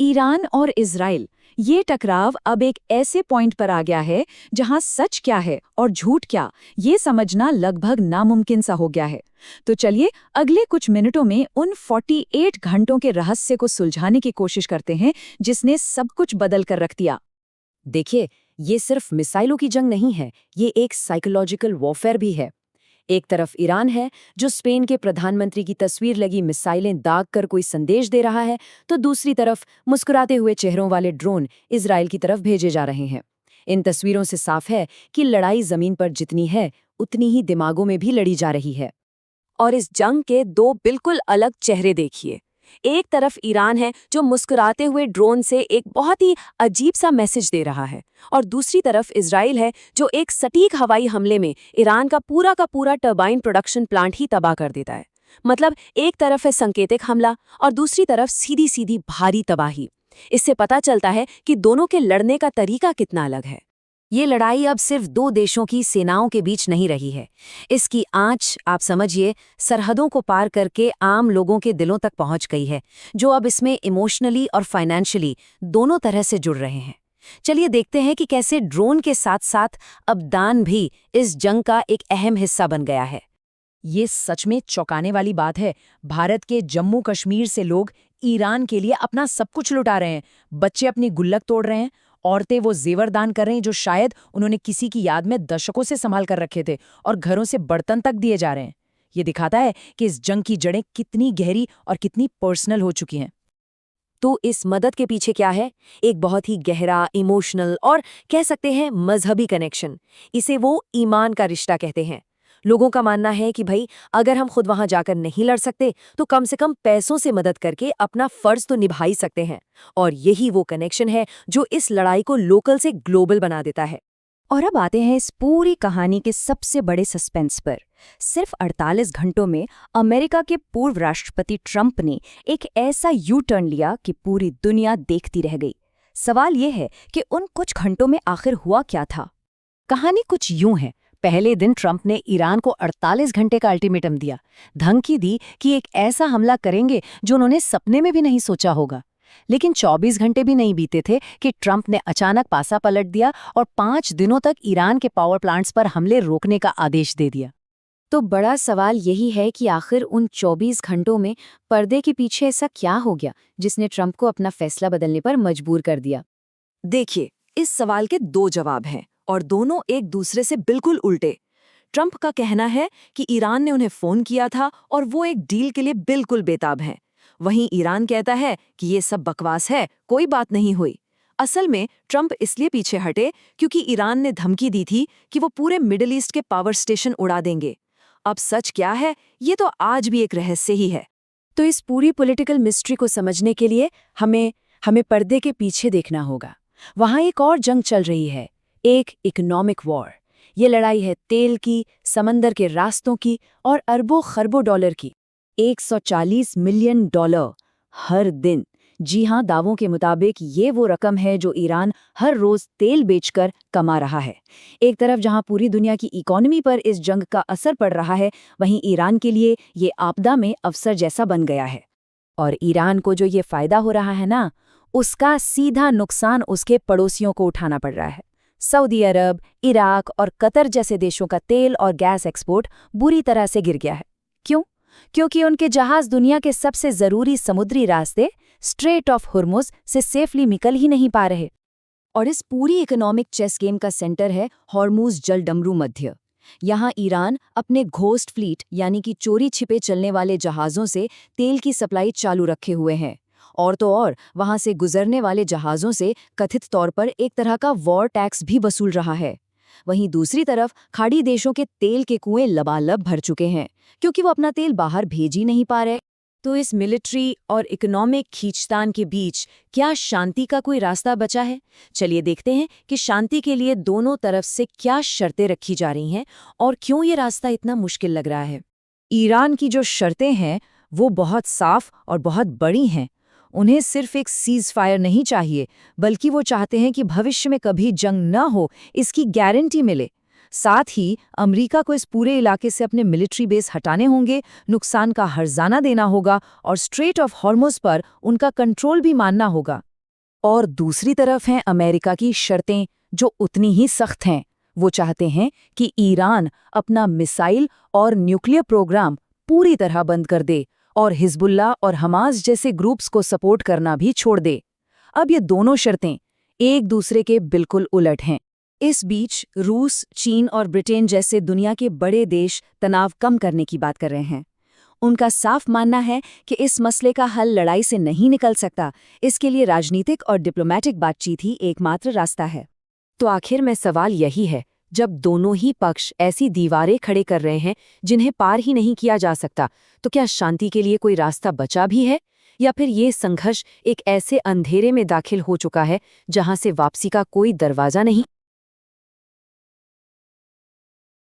Iran और Israel, ये टकराव अब एक ऐसे पॉइंट पर आ गया है जहां सच क्या है और झूठ क्या, ये समझना लगभग नामुमकिन सा हो गया है। तो चलिए अगले कुछ मिनटों में उन 48 घंटों के रहस्य को सुलझाने की कोशिश करते हैं जिसने सब कुछ बदल कर रख दिया। देखिए, ये सिर्फ मिसाइलों की जंग नहीं है, ये एक साइकोलॉजिकल वॉरफेयर भी है। एक तरफ ईरान है जो स्पेन के प्रधानमंत्री की तस्वीर लगी मिसाइलें दाग कर कोई संदेश दे रहा है, तो दूसरी तरफ मुस्कुराते हुए चेहरों वाले ड्रोन इजराइल की तरफ भेजे जा रहे हैं। इन तस्वीरों से साफ है कि लड़ाई जमीन पर जितनी है उतनी ही दिमागों में भी लड़ी जा रही है। और इस जंग के दो बिल्कुल अलग चेहरे देखिए। एक तरफ ईरान है जो मुस्कुराते हुए ड्रोन से एक बहुत ही अजीब सा मैसेज दे रहा है, और दूसरी तरफ इजराइल है जो एक सटीक हवाई हमले में ईरान का पूरा टरबाइन प्रोडक्शन प्लांट ही तबाह कर देता है। मतलब एक तरफ है संकेतिक हमला और दूसरी तरफ सीधी सीधी भारी तबाही। इससे पता चलता है कि दोनों के लड़ने का तरीका कितना अलग है। ये लड़ाई अब सिर्फ दो देशों की सेनाओं के बीच नहीं रही है। इसकी आंच, आप समझिए, सरहदों को पार करके आम लोगों के दिलों तक पहुंच गई है, जो अब इसमें इमोशनली और फाइनेंशियली दोनों तरह से जुड़ रहे हैं। चलिए देखते हैं कि कैसे ड्रोन के साथ साथ अब दान भी इस जंग का एक अहम हिस्सा बन गया है। ये सच में चौंकाने वाली बात है। भारत के जम्मू कश्मीर से लोग ईरान के लिए अपना सब कुछ लुटा रहे हैं। बच्चे अपनी गुल्लक तोड़ रहे हैं, औरतें वो जेवर दान कर रही हैं जो शायद उन्होंने किसी की याद में दशकों से संभाल कर रखे थे, और घरों से बर्तन तक दिए जा रहे हैं। ये दिखाता है कि इस जंग की जड़ें कितनी गहरी और कितनी पर्सनल हो चुकी हैं। तो इस मदद के पीछे क्या है? एक बहुत ही गहरा, इमोशनल और कह सकते हैं मजहबी कनेक्शन। इसे वो ईमान का रिश्ता कहते हैं। लोगों का मानना है कि भाई, अगर हम खुद वहां जाकर नहीं लड़ सकते तो कम से कम पैसों से मदद करके अपना फर्ज तो निभा ही सकते हैं। और यही वो कनेक्शन है जो इस लड़ाई को लोकल से ग्लोबल बना देता है। और अब आते हैं इस पूरी कहानी के सबसे बड़े सस्पेंस पर। सिर्फ 48 घंटों में अमेरिका के पूर्व राष्ट्रपति ट्रंप ने एक ऐसा यू टर्न लिया कि पूरी दुनिया देखती रह गई। सवाल यह है कि उन कुछ घंटों में आखिर हुआ क्या था। कहानी कुछ यूं है। पहले दिन ट्रंप ने ईरान को 48 घंटे का अल्टीमेटम दिया, धमकी दी कि एक ऐसा हमला करेंगे जो उन्होंने सपने में भी नहीं सोचा होगा। लेकिन 24 घंटे भी नहीं बीते थे कि ट्रंप ने अचानक पासा पलट दिया और 5 दिनों तक ईरान के पावर प्लांट्स पर हमले रोकने का आदेश दे दिया। तो बड़ा सवाल यही है कि आखिर उन 24 घंटों में पर्दे के पीछे ऐसा क्या हो गया जिसने ट्रंप को अपना फैसला बदलने पर मजबूर कर दिया। देखिए, इस सवाल के दो जवाब हैं और दोनों एक दूसरे से बिल्कुल उल्टे। ट्रंप का कहना है कि ईरान ने उन्हें फोन किया था और वो एक डील के लिए बिल्कुल बेताब हैं। वहीं ईरान कहता है कि ये सब बकवास है, कोई बात नहीं हुई। असल में ट्रंप इसलिए पीछे हटे क्योंकि ईरान ने धमकी दी थी कि वो पूरे मिडिल ईस्ट के पावर स्टेशन उड़ा देंगे। अब सच क्या है, ये तो आज भी एक रहस्य ही है। तो इस पूरी पॉलिटिकल मिस्ट्री को समझने के लिए हमें पर्दे के पीछे देखना होगा। वहां एक और जंग चल रही है, एक इकोनॉमिक वॉर। ये लड़ाई है तेल की, समंदर के रास्तों की और अरबों खरबों डॉलर की। 140 मिलियन डॉलर हर दिन। जी हां, दावों के मुताबिक ये वो रकम है जो ईरान हर रोज तेल बेचकर कमा रहा है। एक तरफ जहां पूरी दुनिया की इकोनॉमी पर इस जंग का असर पड़ रहा है, वहीं ईरान के लिए ये आपदा में अवसर जैसा बन गया है। और ईरान को जो ये फायदा हो रहा है ना, उसका सीधा नुकसान उसके पड़ोसियों को उठाना पड़ रहा है। सऊदी अरब, इराक और कतर जैसे देशों का तेल और गैस एक्सपोर्ट बुरी तरह से गिर गया है। क्यों? क्योंकि उनके जहाज दुनिया के सबसे जरूरी समुद्री रास्ते स्ट्रेट ऑफ हुर्मुज से सेफली निकल ही नहीं पा रहे। और इस पूरी इकोनॉमिक चेस गेम का सेंटर है हॉर्मुज जलडमरू मध्य। यहाँ ईरान अपने घोस्ट फ्लीट यानी कि चोरी छिपे चलने वाले जहाज़ों से तेल की सप्लाई चालू रखे हुए हैं। और तो और वहाँ से गुजरने वाले जहाज़ों से कथित तौर पर एक तरह का वॉर टैक्स भी वसूल रहा है। वहीं दूसरी तरफ खाड़ी देशों के तेल के कुएं लबालब भर चुके हैं, क्योंकि वो अपना तेल बाहर भेज ही नहीं पा रहे। तो इस मिलिट्री और इकोनॉमिक खींचतान के बीच क्या शांति का कोई रास्ता बचा है? चलिए देखते हैं कि शांति के लिए दोनों तरफ से क्या शर्तें रखी जा रही हैं और क्यों ये रास्ता इतना मुश्किल लग रहा है। ईरान की जो शर्तें हैं वो बहुत साफ और बहुत बड़ी हैं। उन्हें सिर्फ एक सीज फायर नहीं चाहिए, बल्कि वो चाहते हैं कि भविष्य में कभी जंग न हो, इसकी गारंटी मिले। साथ ही अमेरिका को इस पूरे इलाके से अपने मिलिट्री बेस हटाने होंगे, नुकसान का हर्जाना देना होगा और स्ट्रेट ऑफ हॉर्मुज़ पर उनका कंट्रोल भी मानना होगा। और दूसरी तरफ हैं अमेरिका की शर्तें, जो उतनी ही सख्त हैं। वो चाहते हैं कि ईरान अपना मिसाइल और न्यूक्लियर प्रोग्राम पूरी तरह बंद कर दे और हिजबुल्लाह और हमास जैसे ग्रुप्स को सपोर्ट करना भी छोड़ दे। अब ये दोनों शर्तें एक दूसरे के बिल्कुल उलट हैं। इस बीच रूस, चीन और ब्रिटेन जैसे दुनिया के बड़े देश तनाव कम करने की बात कर रहे हैं। उनका साफ मानना है कि इस मसले का हल लड़ाई से नहीं निकल सकता, इसके लिए राजनीतिक और डिप्लोमेटिक बातचीत ही एकमात्र रास्ता है। तो आखिर में सवाल यही है, जब दोनों ही पक्ष ऐसी दीवारें खड़े कर रहे हैं जिन्हें पार ही नहीं किया जा सकता, तो क्या शांति के लिए कोई रास्ता बचा भी है, या फिर ये संघर्ष एक ऐसे अंधेरे में दाखिल हो चुका है जहां से वापसी का कोई दरवाजा नहीं?